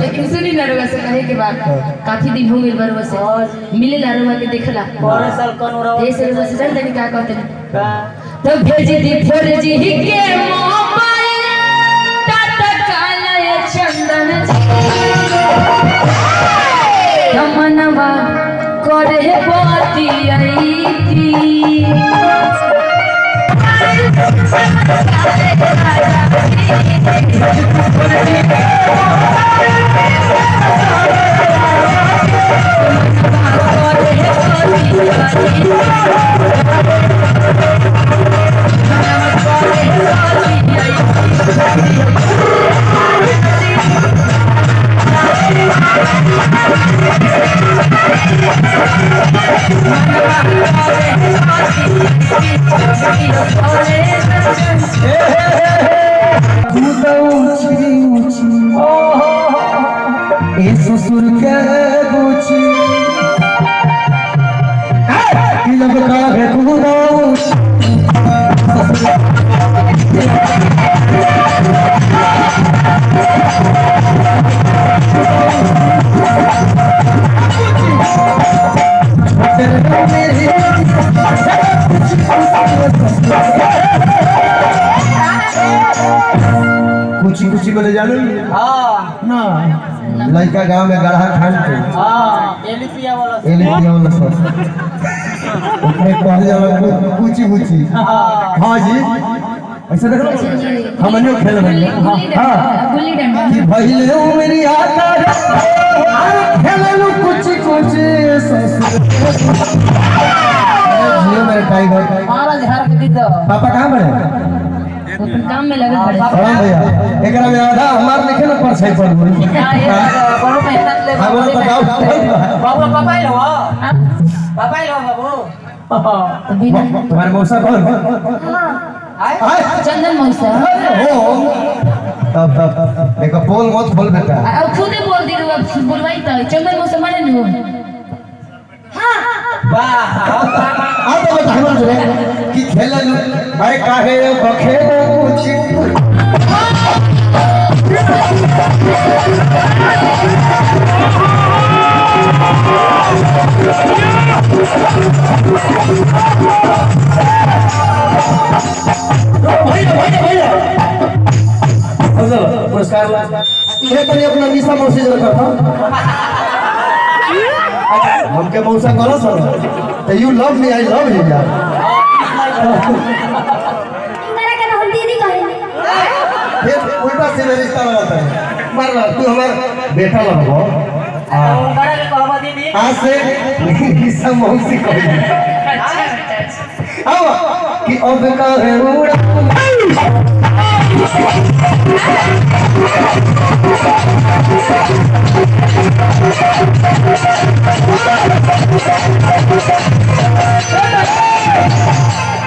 लेकिन सुनी ना रोगा से कहे के बाद काफी दिन हो गए बरवा से मिले ला रोगा के देखला और साल कौन हो रहा देश रोगा से जान तनी का कहते तो भेज दी फौजी के मोबाइल टाटा काला ये चंदन मनवा करे बाती आई थी ससुर के गुची जब का भेकुदा कुछ कुछ बोले जानो ना लड़का गांव में गढ़ा खान के एलिपिया वाला सब उसमें कहल जाला कुची कुची हां जी ऐसा देख लो हमनियो खेल भइल हां गुल्ली डंडा कि भइल मेरी आता खेलनु कुची कुची जियो मेरे टाइगर महाराज हर के दीदा पापा कहां बड़े अपन काम में लगल पड़े हां भैया एकरा में आधा हमार लिखे न पर छै पर बड़ो मेहनत ले हमरा बताओ बाबू पापा ही लो पापा ही लो बाबू तुम्हारे मौसा कौन हाय चंदन मौसा हो तब देखो बोल मत बोल बेटा अब खुद ही बोल दी बोलवाई तो चंदन मौसा माने नहीं हो हां वाह आ तो बता हमर जो कि खेलन भाई काहे बखे कुछ पुरस्कार ये तो अपना निशा मौसी जो करता हमके मौसा करो सर तो you love me I love you यार इंगरा के हम दीदी कहे फिर उल्टा सीधा रिश्ता लगाता है मार तू हमार बेटा लगो बड़ा के कहबा दीदी आज से निशा मौसी कही आओ कि अब कहे उड़ा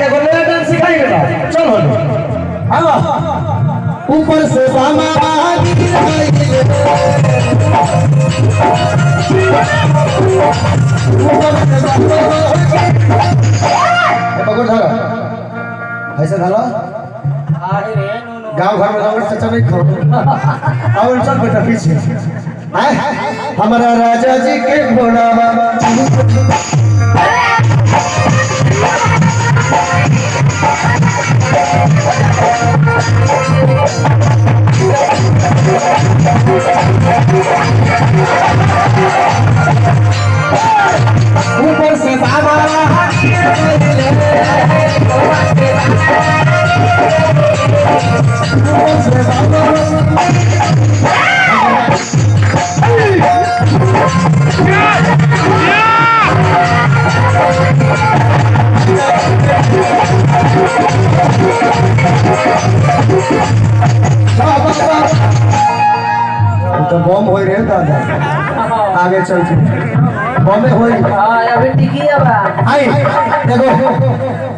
एगो नया डांस सिखाइएगा चलो आओ ऊपर से सामा पकड़ धरा ऐसा धरा अरे रे नो गांव घर में रंगत चचा नहीं खो और चल बेटा पीछे हमारा राजा जी के घोड़ा ऊपर से बाबा तो बम हो रहे दादा आगे चल के बम हो अभी टिकी है बा आई देखो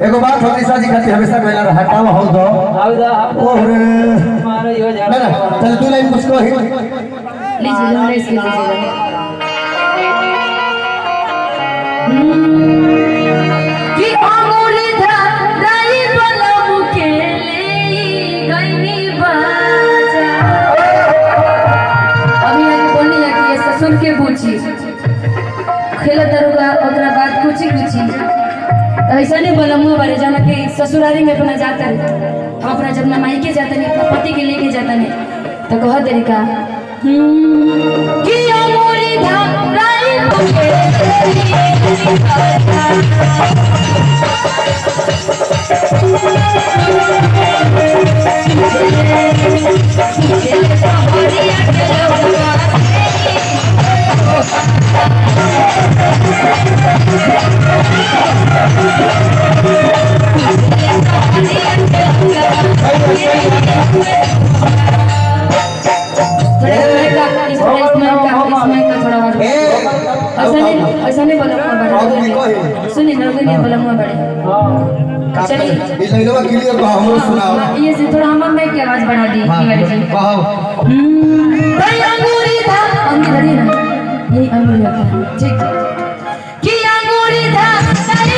एगो बात होती साजी खाती हमेशा कहला हटावा हो दो ओरे मारो यो जा ना चल तू लाइन कुछ कही लीजिए लो इसके लीजिए कि अंगूरी धराई बलम के ले गईनी बाजा अभी आगे सुन के पूछी खेला दरुगा ओकरा बात कुछ ऐसा नहीं बोला मुँह बारे जाना कि ससुरारी में अपना जाता है हम अपना जब ना माई के जाता नहीं अपना पति के लेके जाता नहीं तो कह तरीका कि अमोरी धाम राई ऐसा नहीं बोला सुनिए नहीं बोला मुँह बड़े ये लाइनवा क्लियर बा हमरो सुनाओ ये से थोड़ा हम में की आवाज बढ़ा दी अंगूरी था अंगूरी ना ये अंगूरी ठीक कि अंगूरी था सारी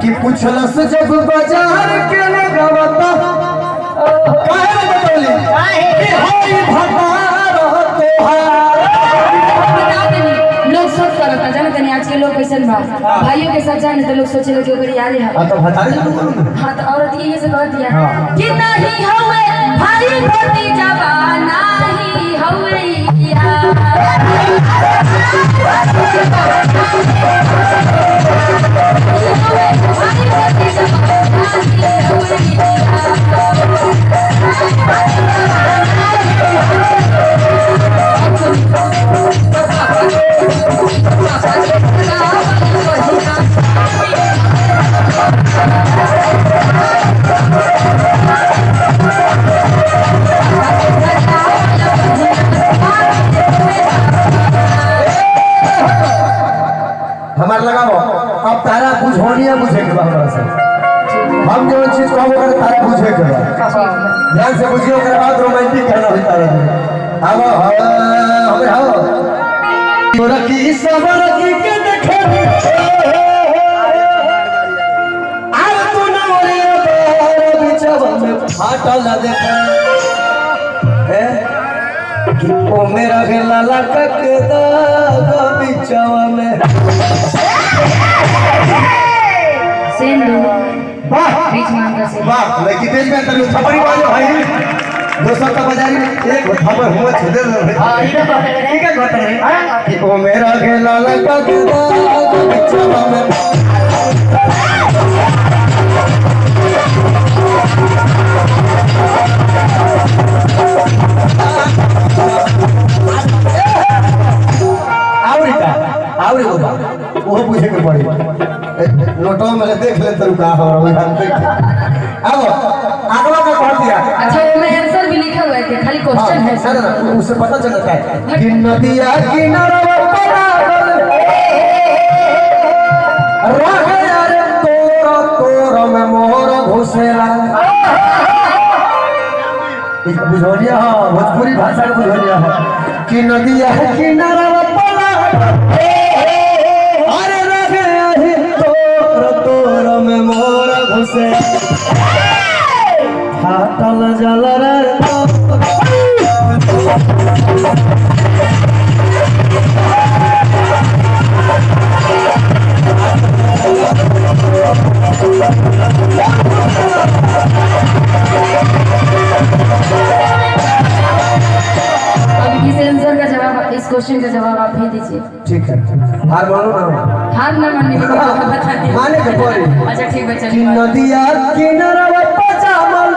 कि पूछलस जब बाजार के लगावता काहे बतौली कि होई भतार तोहार लोग सब करता जाना तनी आज के लोग कैसे बा भाइयों के साथ जाने तो लोग सोचे कि ओकरी याद है तो भतार हां तो औरत ये से कह दिया कि नहीं हवे भाई भती जवाना ही हवे हमार लगाओ अब तारा बुझोनिया बुझे के बा हमरा से हम जो चीज कहबो करे तारा बुझे के बा ध्यान से बुझियो ओकर बाद रोमांटिक कहना होई तारा आवा हमें हां तोरा की सबर की के देखे आर तू ना रे बार बिचवा में फाटल देखा है कि ओ मेरा गेला लका के दाग बिचवा में सेंडू वाह बीच में अंदर से वाह लेकिन तेज में तभी थपड़ी वाले भाई दोस्तों का बाजारी में एक थप्पड़ हुआ छेदे रहे हां ये तो ठीक है बात है कि ओ मेरा गेला लगा के दाग बिचवा में आवरी होगा वो पूछे के पड़ी नोटो में देख ले तू का हो रहा है अब अगला का कह दिया अच्छा वो में आंसर भी लिखा हुआ है कि खाली क्वेश्चन है सर उससे पता चलता है कि नदिया किनारा पर रहे यार तोरा में मोर घुसेला एक बुझोलिया हां भोजपुरी भाषा में बुझोलिया हां कि नदिया किनारा पर अरे रहे तोरा में मोर घुसे फाटल जल रे इस क्वेश्चन का जवाब आप ही दीजिए। ठीक है हार मानो ना हार ना मानने के बाद बता दीजिए। माने के पड़ी अच्छा ठीक है कि चलिए नदिया किनारा पचामल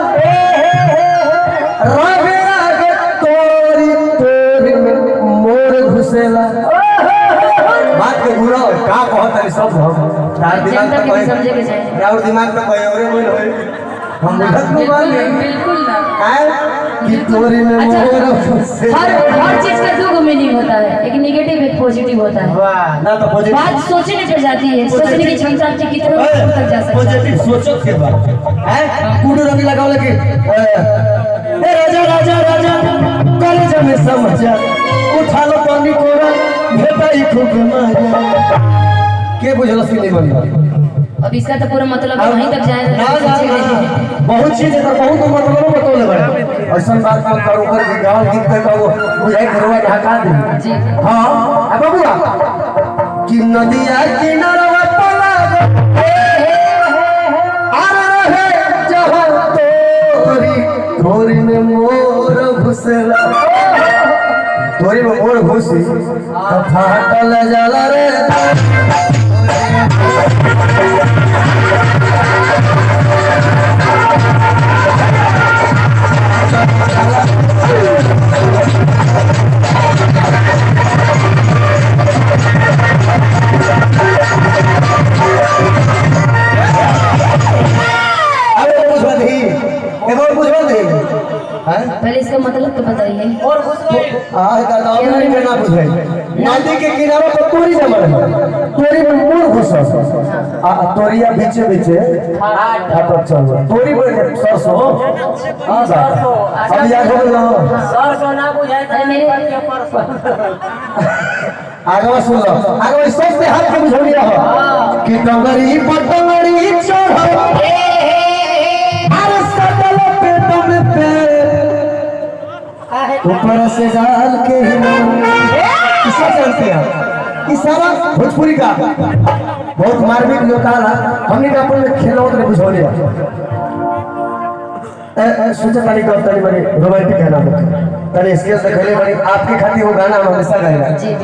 रहे आगे तोरी में मोर घुसेला बात के गुरा का कहत है सब हम तार दिमाग जनता तो के भी समझे के चाहिए। यार दिमाग तो कोई और मोल होए हम बुझत को बात बिल्कुल नहीं बिल्कुल ना। है कि तोरी में अच्छा, मोर से हर चीज का दो मीनिंग होता है, एक नेगेटिव एक पॉजिटिव होता है। वाह ना तो पॉजिटिव बात सोचने पे जाती है, सोचने की क्षमता आपकी कितने दूर तक जा सकती है। पॉजिटिव सोचो के बात है कूड़ू रंग लगावले कि ए राजा राजा राजा कॉलेज में समझा उठा लो पानी कोरा भेटाई खूब मजा के बुझलस कि नहीं बोली अब इसका तो पूरा मतलब वहीं तक जाएगा। ना बहुत चीज है बहुत मतलब बतौले बड़े ऐसा बात मत करो ऊपर के गांव गीत पे कहो बुझाई घरवा ढका दे जी। हां अब बबुआ कि नदिया किनारवा पलाग आ रहे जहां तोरी में मोर घुसला तोरी में मोर घुसी तो फाटल जाला रे पहले इसका मतलब तो बताइए। और घुस गई ना बुझे नदी के किनारे पर तोरी जमल है तोरी में मोर घुसल तोरिया बीचे बीचे फाटक चल तोरी में सरसों हां सरसों अब याद हो गया सरसों ना बुझाए अरे मेरे आगवा सुन लो आगवा सब पे हाथ के बुझौलिया हो कि डंगरी पटंगरी चढ़ो अरे सकल पेट में पे ऊपर से डाल के किसका जानते हैं इस सारा भोजपुरी का बहुत मार्मिक लोकाल है हमने का अपन में खेलो तो बुझौलिया सोचा ताली का ताली बड़ी रोमांटिक गाना तने स्केल से खेले बड़ी आपके खातिर वो गाना हम हमेशा गाएगा जी।